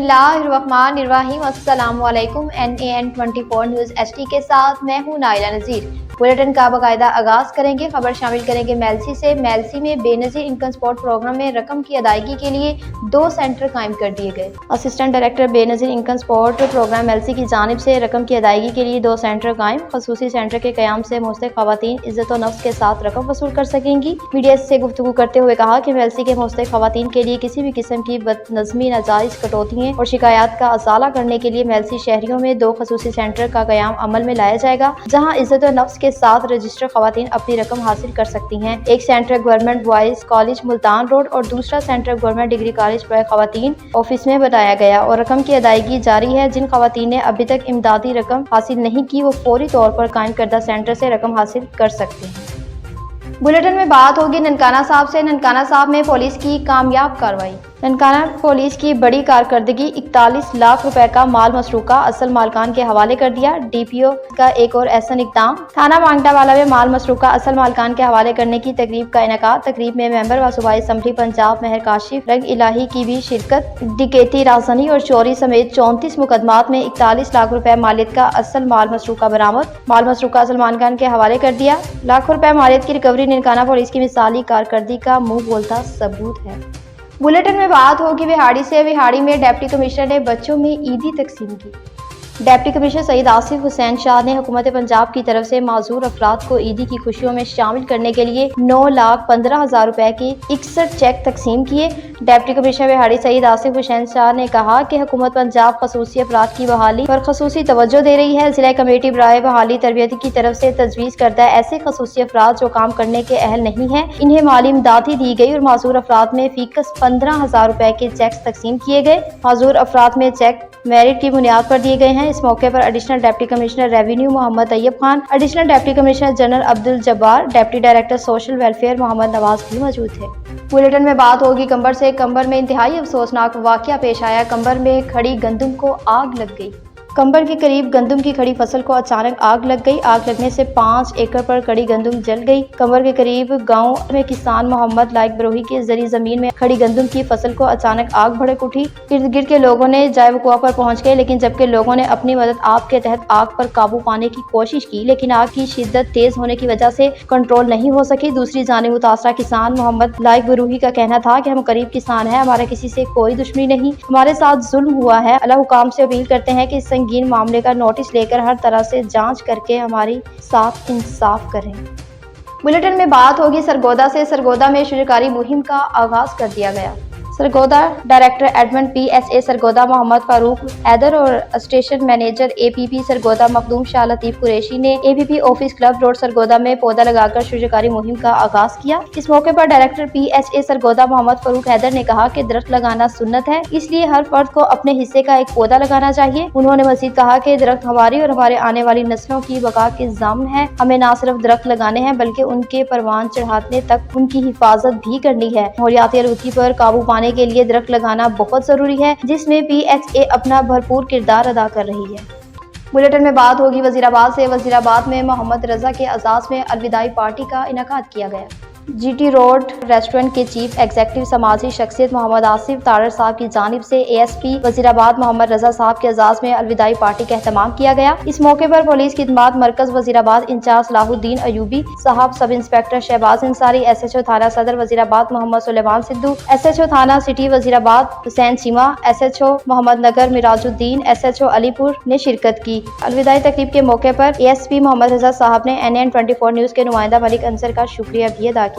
बिस्मिल्लाहिर्रहमानिर्रहीम। अस्सलाम वालेकुम। NAN24 न्यूज़ HD के साथ मैं हूँ नाइला नज़ीर। बुलेटिन का बाकायदा आगाज करेंगे। खबर शामिल करेंगे मेलसी से। मेलसी में बेनज़ीर इनकम सपोर्ट प्रोग्राम में रकम की अदायगी के लिए 2 सेंटर कायम कर दिए गए। Assistant director Benazir income support programme Mailsi की जानिब से रकम की अदायगी के लिए 2 सेंटर कायम। खसूसी सेंटर के क़याम से मुस्तहिक़ ख़वातीन इज़्ज़त व नफ्स के साथ रकम वसूल कर सकेंगी। मीडिया से गुफ्तगू करते हुए कहा कि मेलसी के मुस्तहिक़ ख़वातीन के लिए किसी भी किस्म की बदनज़मी, नाजायज़ कटौतियों और शिकायत का अज़ाला करने के लिए मेलसी शहरियों में 2 खसूसी सेंटर का क़याम अमल में लाया जाएगा, जहाँ इज़्ज़त व नफ्स के साथ रजिस्टर ख़वातीन अपनी रकम हासिल कर सकती हैं। एक centre government boys college Multan road और दूसरा सेंटर गवर्नमेंट डिग्री कॉलेज पर ख़वातीन ऑफिस में बनाया गया और रकम की अदायगी जारी है। जिन ख़वातीन ने अभी तक इमदादी रकम हासिल नहीं की, वो फौरी तौर पर कायम करदा सेंटर से रकम हासिल कर सकते हैं। बुलेटिन में बात होगी ननकाना साहब से। ननकाना साहब में पुलिस की कामयाब कार्रवाई। ननकाना पुलिस की बड़ी कारकर्दगी 41 लाख रुपए का माल मसरूका असल मालकान के हवाले कर दिया। DPO का एक और एहसन इक़दाम। थाना मांगटावाला में माल मसरूका असल मालकान के हवाले करने की तकरीब का इनेकाद। तकरीब में मेंबर व सूबाई असम्बली पंजाब महर काशिफ रंग इलाही की भी शिरकत। डकैती, राजधानी और चोरी समेत 34 मुकदमात में 41 लाख रुपए मालियत का असल माल मसरूका बरामद। माल मसरूका असल मालकान के हवाले कर दिया। लाखों रुपए मालियत की रिकवरी ननकाना पुलिस की मिसाली कारकर्दगी का मुंह बोलता सबूत है। बुलेटिन में बात होगी विहाड़ी से। विहाड़ी में डिप्टी कमिश्नर ने बच्चों में ईदी तकसीम की। डिप्टी कमिश्नर सईद आसिफ हुसैन शाह ने हुकूमत पंजाब की तरफ से माजूर अफराद को ईदी की खुशियों में शामिल करने के लिए 9,15,000 रुपए की 61 चेक तकसीम किए। डिप्टी कमिश्नर विहाड़ी सईद आसिफ हुसैन शाह ने कहा कि हुकूमत पंजाब खसूसी अफराद की बहाली पर खसूसी तवज्जो दे रही है। जिला कमेटी बराए बहाली तरबियत की तरफ से तजवीज़ करता है ऐसे खसूसी अफराद जो काम करने के अहल नहीं है, इन्हें माली इमदाद दी गई और माजूर अफराद में फीकस 15,000 रुपए के चेक तकसीम किए गए। माजूर अफराद में चेक मेरिट की बुनियाद पर दिए गए हैं। इस मौके पर additional deputy commissioner revenue Mohammad Tayyab Khan, additional deputy commissioner general Abdul Jabbar, deputy director social welfare Mohammad Nawaz भी मौजूद थे। बुलेटिन में बात होगी कंबर से। कंबर में इंतहाई अफसोसनाक वाकया पेश आया। कंबर में खड़ी गंदम को आग लग गई। कंबर के करीब गंदम की खड़ी फसल को अचानक आग लग गई। आग लगने से 5 एकड़ पर खड़ी गंदम जल गई। कंबर के करीब गांव में किसान मोहम्मद लाइक बरोही की जरी जमीन में खड़ी गंदम की फसल को अचानक आग भड़क उठी। इर्द गिर्द के लोगों ने जाए वकुआ पर पहुंच गए, लेकिन जबकि लोगों ने अपनी मदद आप के तहत आग पर काबू पाने की कोशिश की, लेकिन आग की शिद्दत तेज होने की वजह से कंट्रोल नहीं हो सकी। दूसरी जानिब मुतासरा किसान मोहम्मद लाइक बरोही का कहना था कि हम गरीब किसान हैं, हमारा किसी से कोई दुश्मनी नहीं, हमारे साथ जुल्म हुआ है। अल्लाह हुकाम से अपील करते हैं कि संगीन मामले का नोटिस लेकर हर तरह से जांच करके हमारी साथ इंसाफ करें। बुलेटिन में बात होगी सरगोदा से। सरगोदा में शुजरकारी मुहिम का आगाज कर दिया गया। Sargodha director admin PSA Sargodha Mohammad Farooq Haider और station manager APP Sargodha Makhdoom Shah Latif Qureshi ने APP office club road Sargodha में पौधा लगाकर शुजरकारी मुहिम का आगाज किया। इस मौके पर डायरेक्टर PSA सरगोदा मोहम्मद फारूक हैदर ने कहा कि दरख्त लगाना सुन्नत है, इसलिए हर फर्द को अपने हिस्से का एक पौधा लगाना चाहिए। उन्होंने मजीद कहा कि दरख्त हमारी और हमारे आने वाली नस्लों की बका के ज़ामन है। हमें न सिर्फ दरख्त लगाने हैं बल्कि उनके परवान चढ़ाने तक उनकी हिफाजत भी करनी है। माहौलियाती आलूदगी पर काबू पाने के लिए दरख्त लगाना बहुत जरूरी है, जिसमें PSA अपना भरपूर किरदार अदा कर रही है। बुलेटिन में बात होगी वजीराबाद से। वजीराबाद में मोहम्मद रजा के एजाज में अलविदाई पार्टी का इनेकाद किया गया। GT रोड रेस्टोरेंट के चीफ एग्जीक्यूटिव समाजी शख्सियत मोहम्मद आसिफ तारर साहब की जानिब से ASP वजीराबाद मोहम्मद रजा साहब के एजाज में अलविदाई पार्टी का एहतमाम किया गया। इस मौके पर पुलिस खिदमत मरकज वजीराबाद इंचार्ज सलाहुद्दीन अयूबी साहब, sub inspector Shahbaz Ansari, SHO थाना सदर वजीराबाद मोहम्मद सुलेमान सिद्धू, SHO थाना city Wazirabad Hussain Cheema, SHO Mohammad Nagar Mirajuddin, SHO Alipur ने शिरकत की। अलविदाई तकरीब के मौके पर ASP मोहम्मद रजा साहब ने NAN24 न्यूज के नुमाइंदा मलिक अंसर का शुक्रिया भी अदा किया।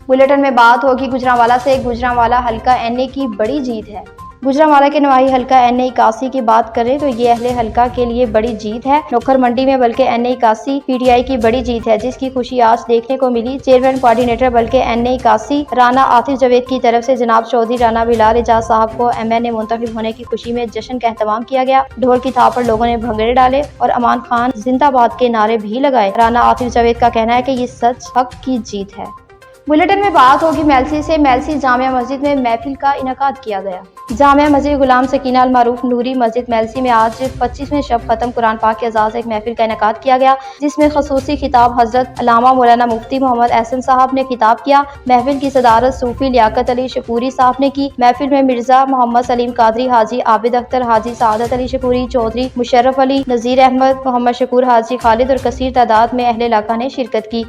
बुलेटिन में बात होगी गुजरांवाला से। गुजरांवाला हल्का NA की बड़ी जीत है। गुजरांवाला के नवाही हल्का NA 81 की बात करें तो ये अहले हल्का के लिए बड़ी जीत है। नौखर मंडी में बल्कि NA 81 PTI की बड़ी जीत है, जिसकी खुशी आज देखने को मिली। चेयरमैन कोऑर्डिनेटर बल्कि NA 81 राना आतिफ जावेद की तरफ से जनाब चौधरी राना बिलाल एजाज साहब को MNA मुंतखब होने की खुशी में जश्न का एहतमाम किया गया। ढोल की थाप पर लोगों ने भंगड़े डाले और अमान खान जिंदाबाद के नारे भी लगाए। राना आतिफ जावेद का कहना है कि ये सच हक की जीत है। बुलेटिन में बात होगी मेलसी से। मेलसी जामिया मस्जिद में महफिल का इनेकाद किया गया। जामिया मस्जिद गुलाम सकीना अल मारूफ नूरी मस्जिद मेलसी में आज 25वें शब खत्म कुरान पाक के एजाज़ एक महफिल का इनेकाद किया गया, जिसमें खसूसी खिताब हजरत अल्लामा मौलाना मुफ्ती मोहम्मद एहसन साहब ने खिताब किया। महफिल की सदारत सूफी लियाकत अली शकूरी साहब ने की। महफिल में मिर्जा मोहम्मद सलीम कादरी, हाजी आबिद अख्तर, हाजी सादत अली शकूरी, चौधरी मुशर्रफ अली, नज़ीर अहमद, मोहम्मद शकूर, हाजी खालिद और कसीर तादाद में अहले इलाका ने शिरकत की।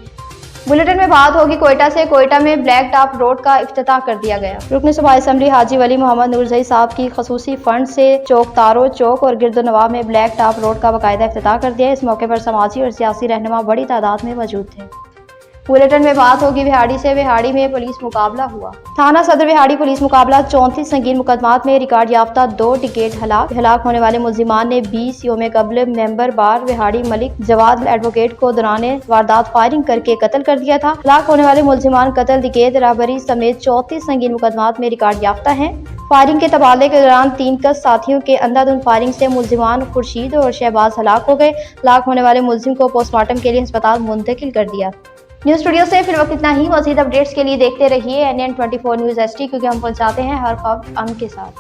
बुलेटिन में बात होगी कोयटा से। कोयटा में ब्लैक टॉप रोड का इफ्तिताह कर दिया गया। रुकन सूबाई असम्बली हाजी वली मोहम्मद नूरजई साहब की खसूसी फंड से चौक तारो चौक और गिरदो नवाब में ब्लैक टॉप रोड का बाकायदा इफ्तिताह कर दिया। इस मौके पर समाजी और सियासी रहनुमा बड़ी तादाद में मौजूद थे। बुलेटिन में बात होगी विहाड़ी से। विहाड़ी में पुलिस मुकाबला हुआ। थाना सदर विहाड़ी पुलिस मुकाबला 34 संगीन मुकदमात में रिकॉर्ड याफ्ता 2 टिकट हलाक होने वाले मुलजिमान ने 20 योम कबल मेंबर बार विहाड़ी मलिक जवाद एडवोकेट को दौरान वारदात फायरिंग करके कत्ल कर दिया था। हलाक होने वाले मुलजिमान कत्ल, डिकेट, राबरी समेत 34 संगीन मुकदमात में रिकॉर्ड याफ्ता हैं। फायरिंग के तबादले के दौरान 3 कस साथियों के अंधाधुंध फायरिंग से मुलजिमान खुर्शीद और शहबाज हलाक हो गए। हलाक होने वाले मुलजिम को पोस्टमार्टम के लिए अस्पताल मुंतकिल कर दिया। न्यूज़ स्टूडियो से फिर वक्त इतना ही। मज़ीद अपडेट्स के लिए देखते रहिए NN24 न्यूज़ ST, क्योंकि हम पहुंचाते हैं हर खबर अमन के साथ।